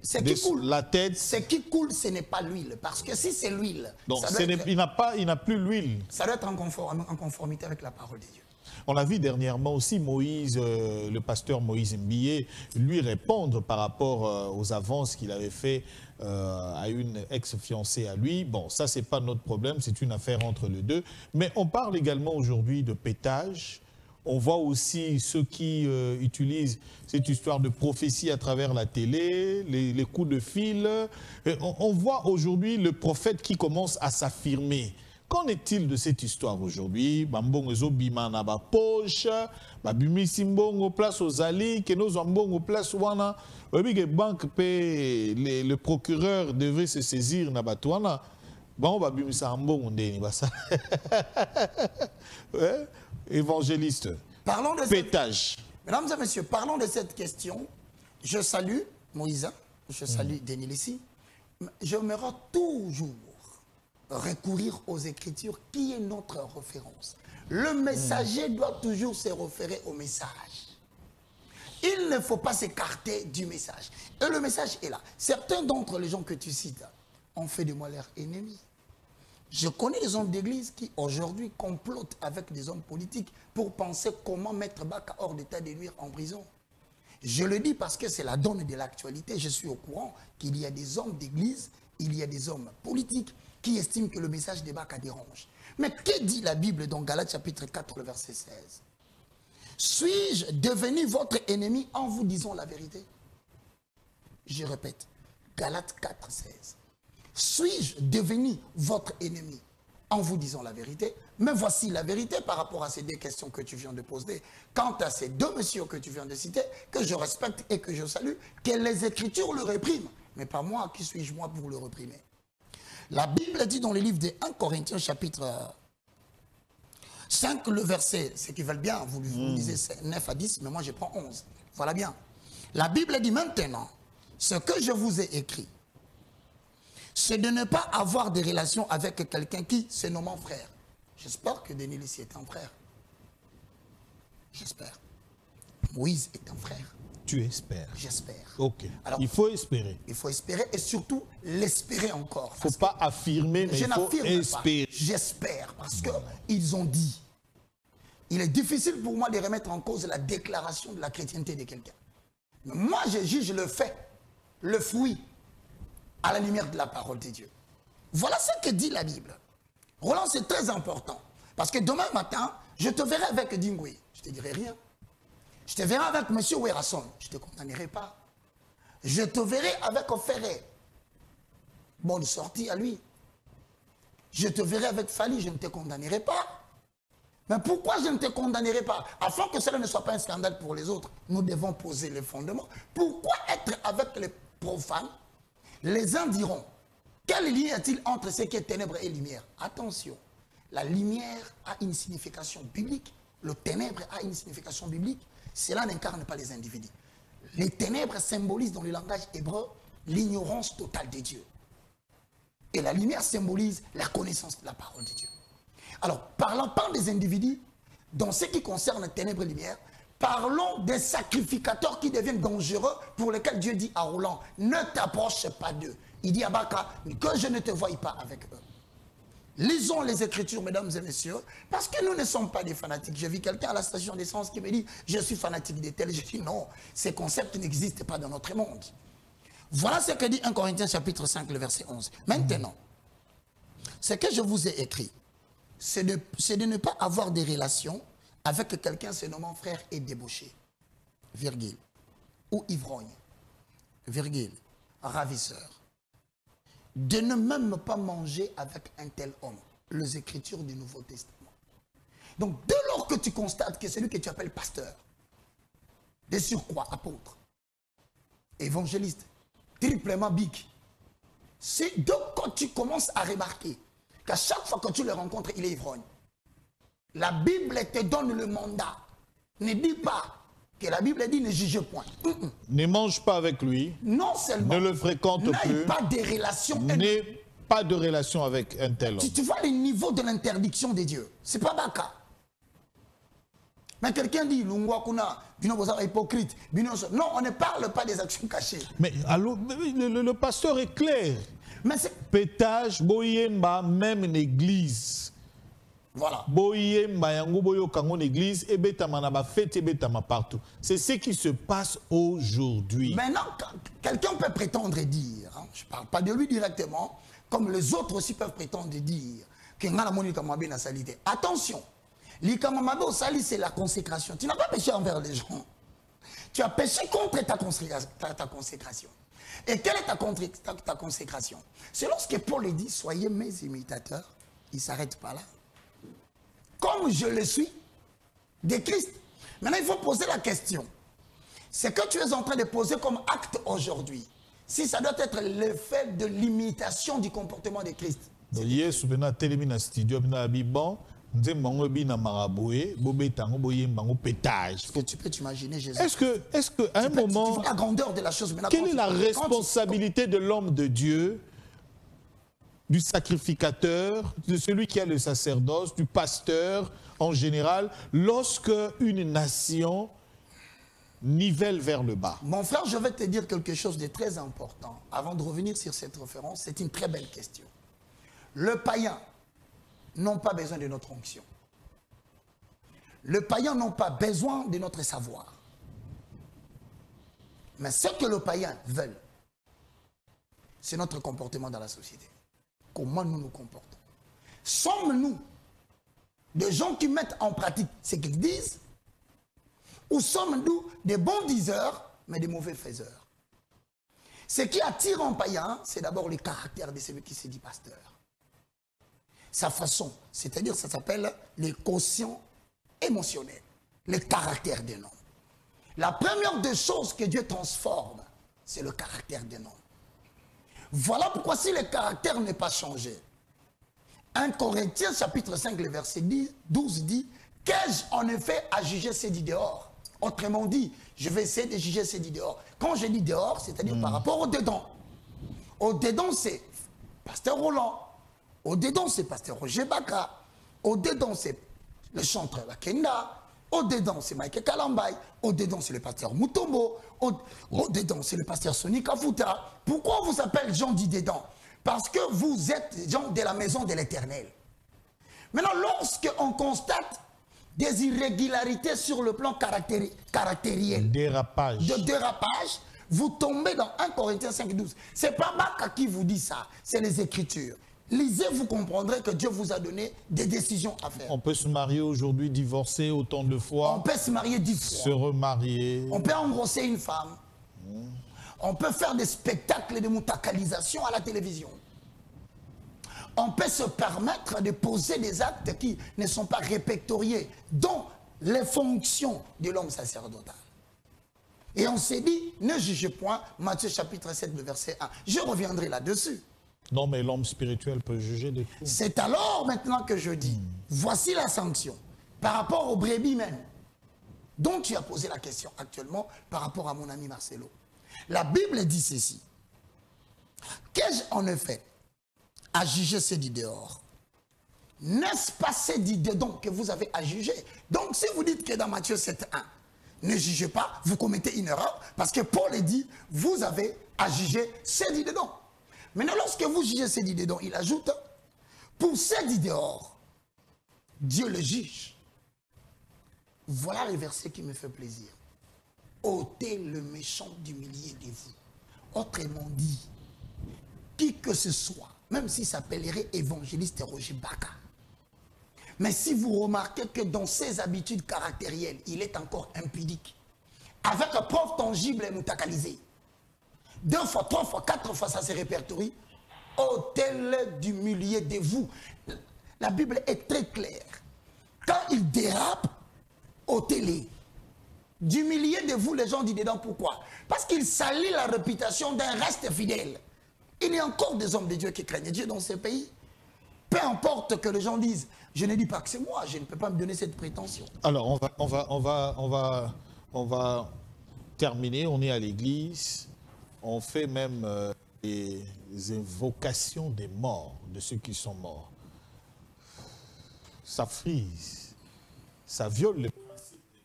Speaker 2: Ce qui coule,
Speaker 1: la tête.
Speaker 2: ce qui coule, ce n'est pas l'huile. Parce que si c'est l'huile,
Speaker 1: il n'a plus l'huile.
Speaker 2: Ça doit être en conformité avec la parole de Dieu.
Speaker 1: On a vu dernièrement aussi Moïse, le pasteur Moïse Mbié, lui répondre par rapport aux avances qu'il avait fait à une ex-fiancée à lui. Bon, ça, c'est pas notre problème, c'est une affaire entre les deux. Mais on parle également aujourd'hui de pétage. On voit aussi ceux qui utilisent cette histoire de prophétie à travers la télé, les coups de fil. Et on voit aujourd'hui le prophète qui commence à s'affirmer. Qu'en est-il de cette histoire aujourd'hui? Bambongo bima na ba poche, babimi simbongo place aux ali, que nos ambongo place wana. Obige banque le procureur devrait se saisir na batwana. Bon babimi sambongo ndeni basa. Évangéliste.
Speaker 2: Parlons de
Speaker 1: pétage.
Speaker 2: Mesdames et messieurs, parlons de cette question. Je salue Moïse, je salue Denis ici. J'aimerais toujours recourir aux Écritures qui est notre référence. Le messager doit toujours se référer au message. Il ne faut pas s'écarter du message. Et le message est là. Certains d'entre les gens que tu cites ont fait de moi leur ennemi. Je connais des hommes d'église qui aujourd'hui complotent avec des hommes politiques pour penser comment mettre Baka hors d'état de nuire en prison. Je le dis parce que c'est la donne de l'actualité. Je suis au courant qu'il y a des hommes d'église, il y a des hommes politiques qui estiment que le message de Baka dérange. Mais que dit la Bible dans Galates chapitre 4, le verset 16? Suis-je devenu votre ennemi en vous disant la vérité? Je répète, Galates 4, 16. Suis-je devenu votre ennemi en vous disant la vérité? Mais voici la vérité par rapport à ces deux questions que tu viens de poser. Quant à ces deux messieurs que tu viens de citer, que je respecte et que je salue, que les Écritures le répriment. Mais pas moi, qui suis-je moi pour le réprimer? La Bible dit dans le livre de 1 Corinthiens chapitre 5, le verset, ceux qui veulent bien, vous lisez 9 à 10, mais moi je prends 11. Voilà bien. La Bible dit maintenant, ce que je vous ai écrit, c'est de ne pas avoir de relations avec quelqu'un qui se nomme frère. J'espère que Denis ici est un frère. J'espère. Moïse est un frère.
Speaker 1: Tu espères?
Speaker 2: J'espère.
Speaker 1: Ok.
Speaker 2: Alors,
Speaker 1: il faut espérer.
Speaker 2: Il faut espérer et surtout l'espérer encore.
Speaker 1: Il ne faut pas affirmer, mais il faut espérer.
Speaker 2: J'espère parce qu'ils ont dit. Il est difficile pour moi de remettre en cause la déclaration de la chrétienté de quelqu'un. Mais moi, je juge le fait, le fruit, à la lumière de la parole de Dieu. Voilà ce que dit la Bible. Roland, c'est très important. Parce que demain matin, je te verrai avec Dingwe. Je ne te dirai rien. Je te verrai avec M. Werrason. Je ne te condamnerai pas. Je te verrai avec Ferré. Bonne sortie à lui. Je te verrai avec Fali. Je ne te condamnerai pas. Mais pourquoi je ne te condamnerai pas? Afin que cela ne soit pas un scandale pour les autres, nous devons poser les fondements. Pourquoi être avec les profanes? Les uns diront, quel lien y a-t-il entre ce qui est ténèbres et lumière? Attention, la lumière a une signification biblique, le ténèbre a une signification biblique, cela n'incarne pas les individus. Les ténèbres symbolisent dans le langage hébreu l'ignorance totale de Dieu. Et la lumière symbolise la connaissance de la parole de Dieu. Alors, parlons pas des individus, dans ce qui concerne ténèbres et lumière, parlons des sacrificateurs qui deviennent dangereux, pour lesquels Dieu dit à Roland, ne t'approche pas d'eux. Il dit à Baka, que je ne te voie pas avec eux. Lisons les Écritures, mesdames et messieurs, parce que nous ne sommes pas des fanatiques. J'ai vu quelqu'un à la station d'essence qui me dit, je suis fanatique des tels. Je dis non, ces concepts n'existent pas dans notre monde. Voilà ce que dit 1 Corinthiens chapitre 5, le verset 11. Maintenant, ce que je vous ai écrit, c'est de ne pas avoir des relations avec quelqu'un se nommant frère et débauché, virgule, ou ivrogne, virgule, ravisseur. De ne même pas manger avec un tel homme, les Écritures du Nouveau Testament. Donc, dès lors que tu constates que celui que tu appelles pasteur, de surcroît apôtre, évangéliste, triplement bic, c'est donc quand tu commences à remarquer qu'à chaque fois que tu le rencontres, il est ivrogne. La Bible te donne le mandat. Ne dis pas que la Bible dit ne juge point.
Speaker 1: Ne mange pas avec lui.
Speaker 2: Non seulement.
Speaker 1: Ne le fréquente plus.
Speaker 2: Pas de relations.
Speaker 1: N'aie pas de relation avec un tel homme.
Speaker 2: Tu vois le niveau de l'interdiction de Dieu. C'est pas Baka. Mais quelqu'un dit, Lungwakuna, hypocrite. Non, on ne parle pas des actions cachées.
Speaker 1: Mais alors, le pasteur est clair.
Speaker 2: Mais c'est...
Speaker 1: Pétage, boyemba, même une église.
Speaker 2: Voilà.
Speaker 1: Boyemba, yango boyo kangon église, et betama na ba fête, et betama partout. C'est ce qui se passe aujourd'hui.
Speaker 2: Maintenant, quelqu'un peut prétendre et dire, hein, je ne parle pas de lui directement, comme les autres aussi peuvent prétendre et dire, que ngana moni kamabe na salité. Attention, l'ikamamabe au sali, c'est la consécration. Tu n'as pas péché envers les gens. Tu as péché contre ta consécration. Et quelle est ta consécration? C'est lorsque Paul dit, soyez mes imitateurs. Il ne s'arrête pas là. Comme je le suis de Christ. Maintenant, il faut poser la question. C'est que tu es en train de poser comme acte aujourd'hui. Si ça doit être l'effet de l'imitation du comportement de Christ.
Speaker 1: Yes, studio,
Speaker 2: est-ce que tu peux t'imaginer Jésus?
Speaker 1: Est-ce que à un moment,
Speaker 2: tu vois la grandeur de la chose,
Speaker 1: quelle est la responsabilité de l'homme de Dieu, du sacrificateur, de celui qui a le sacerdoce, du pasteur en général, lorsque une nation nivelle vers le bas?
Speaker 2: Mon frère, je vais te dire quelque chose de très important. Avant de revenir sur cette référence, c'est une très belle question. Le païen n'a pas besoin de notre onction. Le païen n'a pas besoin de notre savoir. Mais ce que le païen veut, c'est notre comportement dans la société. Comment nous nous comportons. Sommes-nous des gens qui mettent en pratique ce qu'ils disent, ou sommes-nous des bons diseurs, mais des mauvais faiseurs? Ce qui attire un païen, c'est d'abord le caractère de celui qui se dit pasteur. Sa façon, c'est-à-dire ça s'appelle les quotients émotionnels, le caractère d'un homme. La première des choses que Dieu transforme, c'est le caractère d'un homme. Voilà pourquoi si le caractère n'est pas changé, 1 Corinthiens chapitre 5, le verset 12 dit, qu'ai-je en effet à juger ces dits dehors? Autrement dit, je vais essayer de juger ces dits dehors. Quand je dis dehors, c'est-à-dire par rapport au dedans. Au dedans, c'est pasteur Roland. Au dedans, c'est pasteur Roger Baka. Au dedans, c'est le chanteur Bakenda. Au dedans, c'est Mike Kalambay. Au dedans, c'est le pasteur Mutombo. Au dedans, c'est le pasteur Sonny Kafuta. Pourquoi on vous appelle Jean dit dedans? Parce que vous êtes gens de la maison de l'Éternel. Maintenant, lorsqu'on constate des irrégularités sur le plan caractériel, de dérapage, vous tombez dans 1 Corinthiens 5,12. Ce n'est pas Baka qui vous dit ça, c'est les Écritures. Lisez, vous comprendrez que Dieu vous a donné des décisions à faire.
Speaker 1: On peut se marier aujourd'hui, divorcer autant de fois.
Speaker 2: On peut se marier 10 fois.
Speaker 1: Se remarier.
Speaker 2: On peut engrosser une femme. On peut faire des spectacles de moutakalisation à la télévision. On peut se permettre de poser des actes qui ne sont pas répertoriés, dont les fonctions de l'homme sacerdotal. Et on s'est dit, ne jugez point, Matthieu chapitre 7, le verset 1. Je reviendrai là-dessus.
Speaker 1: Non, mais l'homme spirituel peut juger de tout.
Speaker 2: C'est alors maintenant que je dis, voici la sanction par rapport aux brebis même, dont tu as posé la question actuellement par rapport à mon ami Marcelo. La Bible dit ceci. Qu'ai-je en effet à juger ces dits dehors? N'est-ce pas ces dits dedans que vous avez à juger? Donc si vous dites que dans Matthieu 7.1, ne jugez pas, vous commettez une erreur, parce que Paul dit, vous avez à juger ces dits dedans. Maintenant, lorsque vous jugez ces dits dedans, il ajoute, pour ces dits dehors, Dieu le juge. Voilà le verset qui me fait plaisir. Ôtez le méchant du milieu de vous. Autrement dit, qui que ce soit, même s'il s'appellerait évangéliste Roger Baka, mais si vous remarquez que dans ses habitudes caractérielles, il est encore impudique, avec un preuve tangible et moutakalisé, 2 fois, 3 fois, 4 fois, ça se répertorie. Ôtez-le du milieu de vous. La Bible est très claire. Quand il dérape, ôtez-les. Du milieu de vous, les gens disent dedans, pourquoi? Parce qu'il salit la réputation d'un reste fidèle. Il y a encore des hommes de Dieu qui craignent Dieu dans ces pays. Peu importe que les gens disent, je ne dis pas que c'est moi, je ne peux pas me donner cette prétention.
Speaker 1: Alors, on va terminer, on est à l'église. On fait même des invocations des morts, de ceux qui sont morts. Ça frise, ça viole le principe de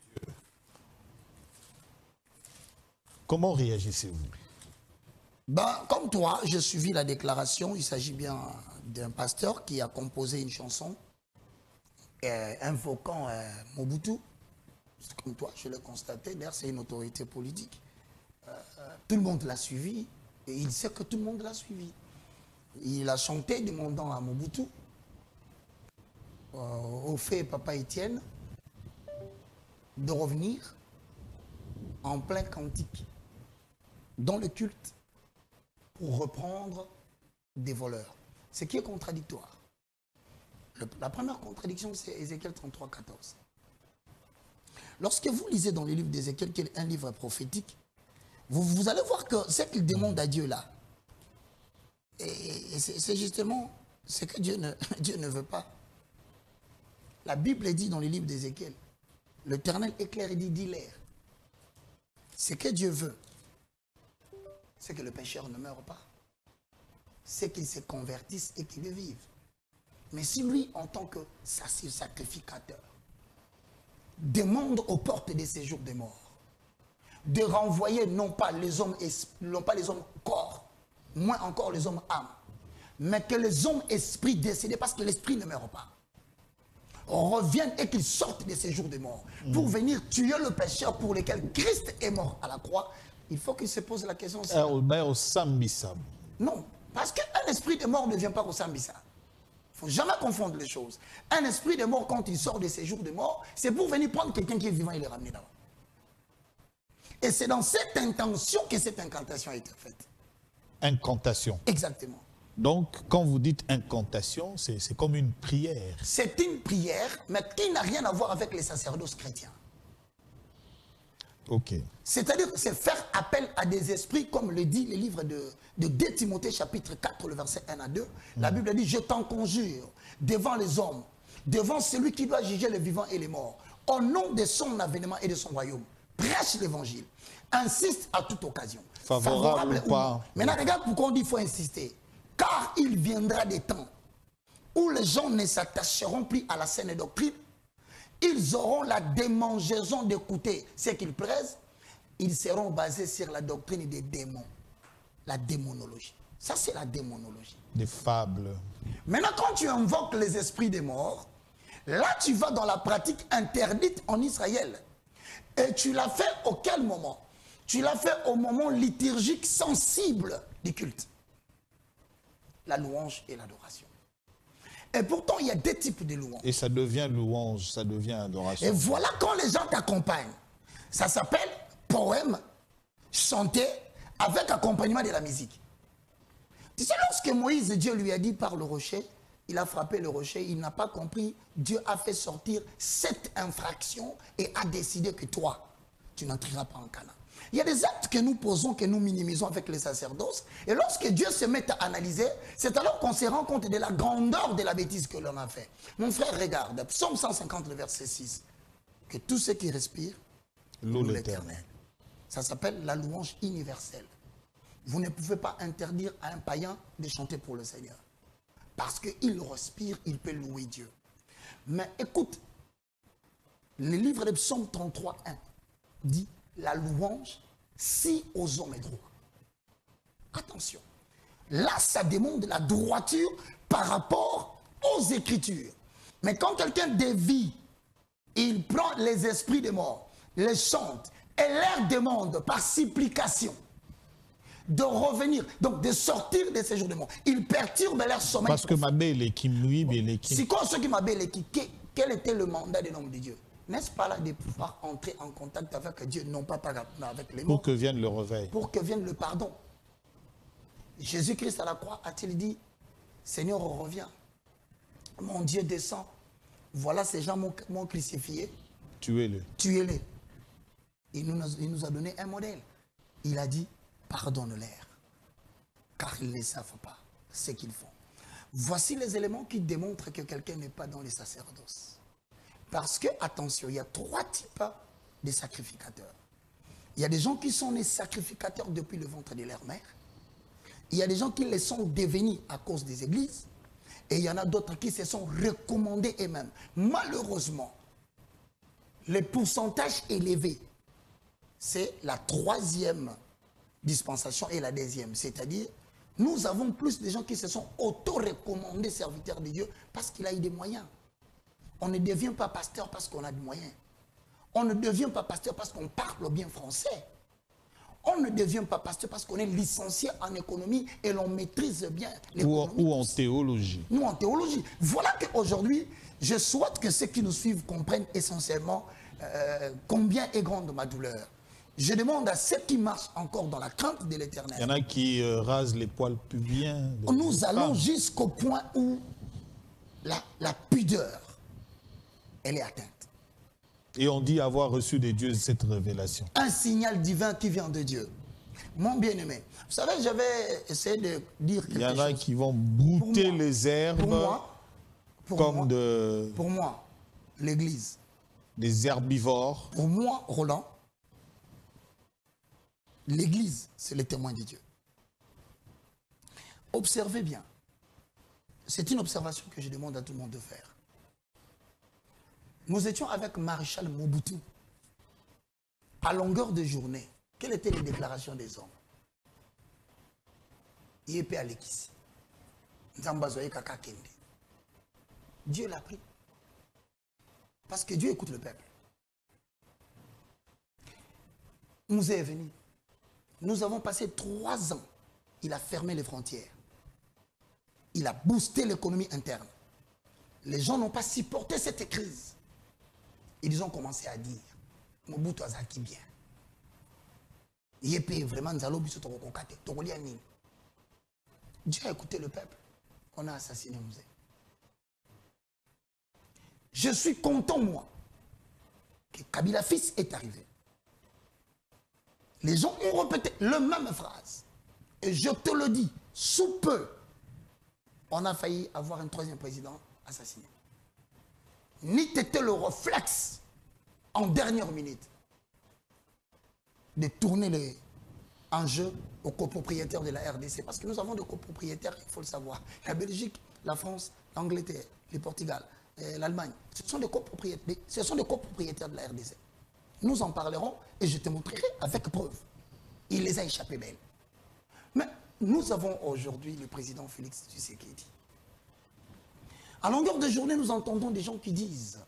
Speaker 1: Comment réagissez-vous?
Speaker 2: Ben, comme toi, j'ai suivi la déclaration. Il s'agit bien d'un pasteur qui a composé une chanson invoquant Mobutu. Comme toi, je l'ai constaté. D'ailleurs, c'est une autorité politique. Tout le monde l'a suivi et il sait que tout le monde l'a suivi. Il a chanté demandant à Mobutu, au fait Papa Étienne, de revenir en plein cantique dans le culte pour reprendre des voleurs. Ce qui est contradictoire. La première contradiction, c'est Ézéchiel 33, 14. Lorsque vous lisez dans le livre d'Ézéchiel, qui est un livre prophétique, vous allez voir que ce qu'il demande à Dieu là, et c'est justement ce que Dieu ne veut pas. La Bible dit dans le livre d'Ézéchiel, l'Éternel éclaire et dit l'air. Ce que Dieu veut, c'est que le pécheur ne meure pas. C'est qu'il se convertisse et qu'il vive. Mais si lui, en tant que sacrificateur, demande aux portes des séjours des morts, de renvoyer non pas les hommes corps, moins encore les hommes âmes, mais que les hommes esprits décédés, parce que l'esprit ne meurt pas, reviennent et qu'ils sortent de ces jours de mort pour venir tuer le pécheur pour lequel Christ est mort à la croix. Il faut qu'il se pose la question.
Speaker 1: Au Sambisa.
Speaker 2: Non, parce qu'un esprit de mort ne vient pas au Sambisa. Il ne faut jamais confondre les choses. Un esprit de mort, quand il sort de ces jours de mort, c'est pour venir prendre quelqu'un qui est vivant et le ramener là-bas. Et c'est dans cette intention que cette incantation a été faite.
Speaker 1: Incantation.
Speaker 2: Exactement.
Speaker 1: Donc, quand vous dites incantation, c'est comme une prière.
Speaker 2: C'est une prière, mais qui n'a rien à voir avec les sacerdoces chrétiens.
Speaker 1: Ok.
Speaker 2: C'est-à-dire, c'est faire appel à des esprits, comme le dit le livre de 2 Timothée, chapitre 4, le verset 1 à 2. La Bible dit, je t'en conjure devant les hommes, devant celui qui doit juger les vivants et les morts, au nom de son avènement et de son royaume. Prêche l'évangile. Insiste à toute occasion.
Speaker 1: Favorable ou pas.
Speaker 2: Maintenant, regarde pourquoi on dit qu'il faut insister. Car il viendra des temps où les gens ne s'attacheront plus à la saine doctrine. Ils auront la démangeaison d'écouter ce qu'ils plaisent. Ils seront basés sur la doctrine des démons. La démonologie. Ça, c'est la démonologie.
Speaker 1: Des fables.
Speaker 2: Maintenant, quand tu invoques les esprits des morts, là, tu vas dans la pratique interdite en Israël. Et tu l'as fait au quel moment? Tu l'as fait au moment liturgique sensible du culte. La louange et l'adoration. Et pourtant, il y a 2 types de louanges.
Speaker 1: Et ça devient louange, ça devient adoration.
Speaker 2: Et voilà quand les gens t'accompagnent. Ça s'appelle poème, chanté, avec accompagnement de la musique. Tu sais, lorsque Moïse, Dieu lui a dit par le rocher, il a frappé le rocher, il n'a pas compris. Dieu a fait sortir cette infraction et a décidé que toi, tu n'entreras pas en Canaan. Il y a des actes que nous posons, que nous minimisons avec les sacerdoces. Et lorsque Dieu se met à analyser, c'est alors qu'on se rend compte de la grandeur de la bêtise que l'on a fait. Mon frère, regarde, Psaume 150, le verset 6. Que tout ce qui respire loue l'Éternel. Ça s'appelle la louange universelle. Vous ne pouvez pas interdire à un païen de chanter pour le Seigneur. Parce qu'il respire, il peut louer Dieu. Mais écoute, le livre de Psaume 33, 1 dit la louange, si aux hommes est droit. Attention. Là, ça demande la droiture par rapport aux Écritures. Mais quand quelqu'un dévie, il prend les esprits des morts, les chante et leur demande par supplication de revenir, donc de sortir de ces jours de mort. Il perturbe leur sommeil.
Speaker 1: Parce que ma belle est qui
Speaker 2: si quoi ceux qui m'appellent quel était le mandat de l'homme de Dieu? N'est-ce pas là de pouvoir entrer en contact avec Dieu, non pas avec les morts?
Speaker 1: Pour que vienne le réveil.
Speaker 2: Pour que vienne le pardon. Jésus-Christ à la croix a-t-il dit, Seigneur, reviens. Mon Dieu descend. Voilà, ces gens m'ont crucifié.
Speaker 1: Tuez-le.
Speaker 2: Tuez-les. Il nous a donné un modèle. Il a dit, pardonne-leur, car ils ne savent pas ce qu'ils font. Voici les éléments qui démontrent que quelqu'un n'est pas dans les sacerdoces. Parce que, attention, il y a 3 types de sacrificateurs. Il y a des gens qui sont les sacrificateurs depuis le ventre de leur mère. Il y a des gens qui les sont devenus à cause des églises. Et il y en a d'autres qui se sont recommandés eux-mêmes. Malheureusement, les pourcentages élevés c'est la troisième dispensation et la deuxième. C'est-à-dire, nous avons plus de gens qui se sont auto-recommandés serviteurs de Dieu parce qu'il a eu des moyens. On ne devient pas pasteur parce qu'on a des moyens. On ne devient pas pasteur parce qu'on parle bien français. On ne devient pas pasteur parce qu'on est licencié en économie et l'on maîtrise bien l'économie.
Speaker 1: Ou en théologie.
Speaker 2: Nous, en théologie. Voilà qu'aujourd'hui, je souhaite que ceux qui nous suivent comprennent essentiellement combien est grande ma douleur. Je demande à ceux qui marchent encore dans la crainte de l'Éternel.
Speaker 1: Il y en a qui rasent les poils pubiens.
Speaker 2: Nous allons jusqu'au point où la pudeur, elle est atteinte.
Speaker 1: Et on dit avoir reçu de Dieu cette révélation.
Speaker 2: Un signal divin qui vient de Dieu. Mon bien-aimé, vous savez, j'avais essayé de dire quelque chose.
Speaker 1: Il y en a qui vont brouter les herbes
Speaker 2: pour moi, l'Église.
Speaker 1: Des herbivores.
Speaker 2: Pour moi, Roland, l'Église, c'est le témoin de Dieu. Observez bien. C'est une observation que je demande à tout le monde de faire. Nous étions avec Maréchal Mobutu. À longueur de journée, quelles étaient les déclarations des hommes? Yépe Alekisi. Nzambazoye Kaka Kende. Dieu l'a pris. Parce que Dieu écoute le peuple. Nous est venu. Nous avons passé 3 ans. Il a fermé les frontières. Il a boosté l'économie interne. Les gens n'ont pas supporté cette crise. Ils ont commencé à dire Mobutu Azaki bien. Yépe vraiment Nzalo biso tokokate. Tokolia nini. Dieu a écouté le peuple. On a assassiné Mouzé. Je suis content, moi, que Kabila fils est arrivé. Les gens ont répété la même phrase. Et je te le dis, sous peu, on a failli avoir un 3e président assassiné. Ni t'étais le réflexe, en dernière minute, de tourner les enjeux aux copropriétaires de la RDC. Parce que nous avons des copropriétaires, il faut le savoir. La Belgique, la France, l'Angleterre, le Portugal, l'Allemagne. Ce sont des copropriétaires de la RDC. Nous en parlerons et je te montrerai avec preuve. Il les a échappés belles. Mais nous avons aujourd'hui le président Félix Tshisekedi. À longueur de journée, nous entendons des gens qui disent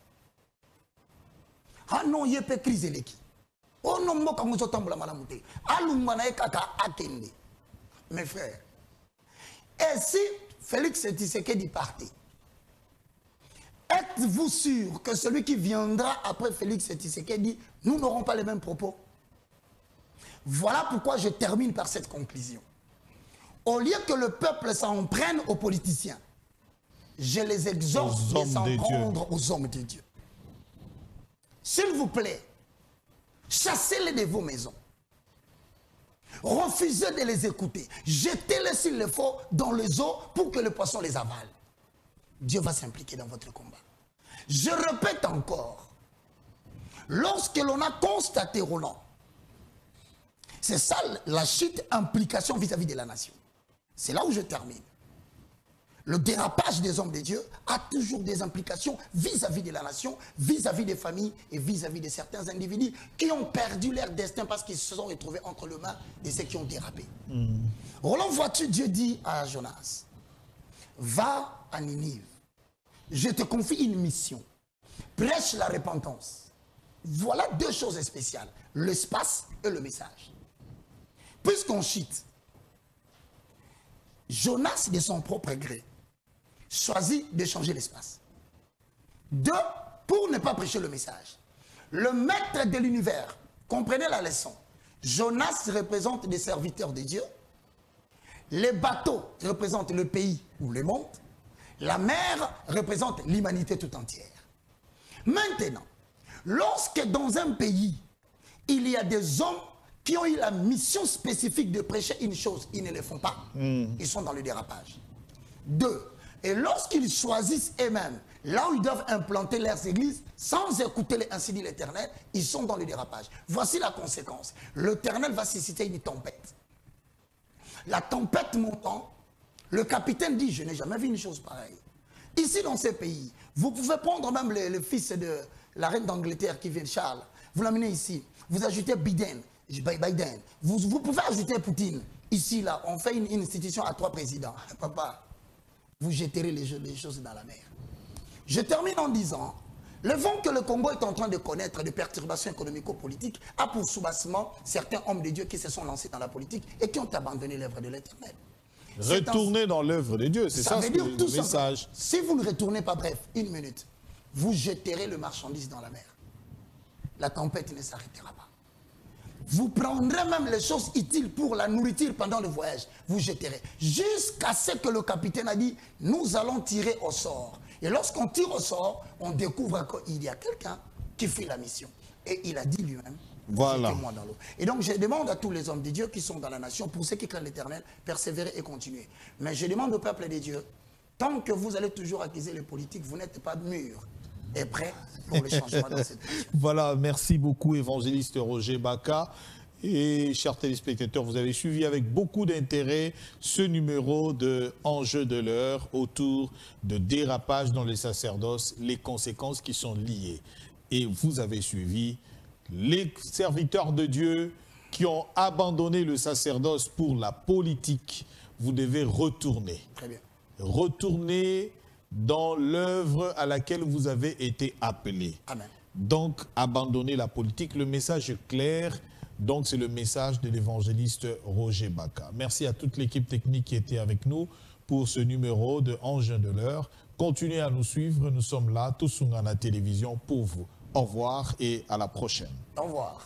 Speaker 2: ah non, il y a pas crise l'équipe. Oh non, moi, quand vous entendez la malamouté. Alumanae kaka akende. Mes frères. Et si Félix Tshisekedi partait, êtes-vous sûr que celui qui viendra après Félix Tshisekedi, nous n'aurons pas les mêmes propos? Voilà pourquoi je termine par cette conclusion. Au lieu que le peuple s'en prenne aux politiciens, je les exhorte de s'en prendre aux hommes de Dieu. S'il vous plaît, chassez-les de vos maisons. Refusez de les écouter. Jetez-les s'il le faut dans les eaux pour que le poisson les avale. Dieu va s'impliquer dans votre combat. Je répète encore, lorsque l'on a constaté Roland, c'est ça la chute, implication vis-à-vis de la nation. C'est là où je termine. Le dérapage des hommes de Dieu a toujours des implications vis-à-vis de la nation, vis-à-vis des familles et vis-à-vis de certains individus qui ont perdu leur destin parce qu'ils se sont retrouvés entre les mains de ceux qui ont dérapé. Roland, vois-tu, Dieu dit à Jonas, va à Ninive. Je te confie une mission. Prêche la repentance. Voilà 2 choses spéciales. L'espace et le message. Puisqu'on chute, Jonas, de son propre gré, choisit de changer l'espace. 2, pour ne pas prêcher le message. Le maître de l'univers, comprenez la leçon. Jonas représente des serviteurs de Dieu. Les bateaux représentent le pays ou le monde. La mer représente l'humanité tout entière. Maintenant, lorsque dans un pays, il y a des hommes qui ont eu la mission spécifique de prêcher une chose, ils ne le font pas, ils sont dans le dérapage. 2, et lorsqu'ils choisissent eux-mêmes, là où ils doivent implanter leurs églises, sans écouter ainsi dit l'Éternel, ils sont dans le dérapage. Voici la conséquence. L'Éternel va susciter une tempête. La tempête montant, le capitaine dit, je n'ai jamais vu une chose pareille. Ici, dans ces pays, vous pouvez prendre même le fils de la reine d'Angleterre qui vient, Charles. vous l'amenez ici. Vous ajoutez Biden. Vous pouvez ajouter Poutine. Ici, là, on fait une institution à 3 présidents. Papa, vous jetterez les choses dans la mer. Je termine en disant, le vent que le Congo est en train de connaître de perturbations économico-politiques a pour soubassement certains hommes de Dieu qui se sont lancés dans la politique et qui ont abandonné l'œuvre de l'Éternel.
Speaker 1: Retourner dans l'œuvre de Dieu, c'est ça le message.
Speaker 2: Si vous ne retournez pas, bref, 1 minute, vous jetterez le marchandise dans la mer. La tempête ne s'arrêtera pas. Vous prendrez même les choses utiles pour la nourriture pendant le voyage. Vous jetterez. Jusqu'à ce que le capitaine a dit, nous allons tirer au sort. Et lorsqu'on tire au sort, on découvre qu'il y a quelqu'un qui fait la mission. Et il a dit lui-même,
Speaker 1: voilà.
Speaker 2: Jetez-moi dans l'eau. Et donc je demande à tous les hommes de Dieu qui sont dans la nation, pour ceux qui craignent l'Éternel, persévérer et continuer. Mais je demande au peuple de Dieu, tant que vous allez toujours accuser les politiques, vous n'êtes pas mûrs et prêts pour le changement dans cette nation.
Speaker 1: Voilà, merci beaucoup évangéliste Roger Baka. Et chers téléspectateurs, vous avez suivi avec beaucoup d'intérêt ce numéro de Enjeu de l'heure autour de dérapage dans le sacerdoce, les conséquences qui sont liées. Et vous avez suivi les serviteurs de Dieu qui ont abandonné le sacerdoce pour la politique. Vous devez retourner.
Speaker 2: Très bien.
Speaker 1: Retourner dans l'œuvre à laquelle vous avez été appelé.
Speaker 2: Amen.
Speaker 1: Donc, abandonner la politique. Le message est clair. Donc, c'est le message de l'évangéliste Roger Baka. Merci à toute l'équipe technique qui était avec nous pour ce numéro de Enjeu de l'heure. Continuez à nous suivre. Nous sommes là, tous à la télévision, pour vous. Au revoir et à la prochaine.
Speaker 2: Au revoir.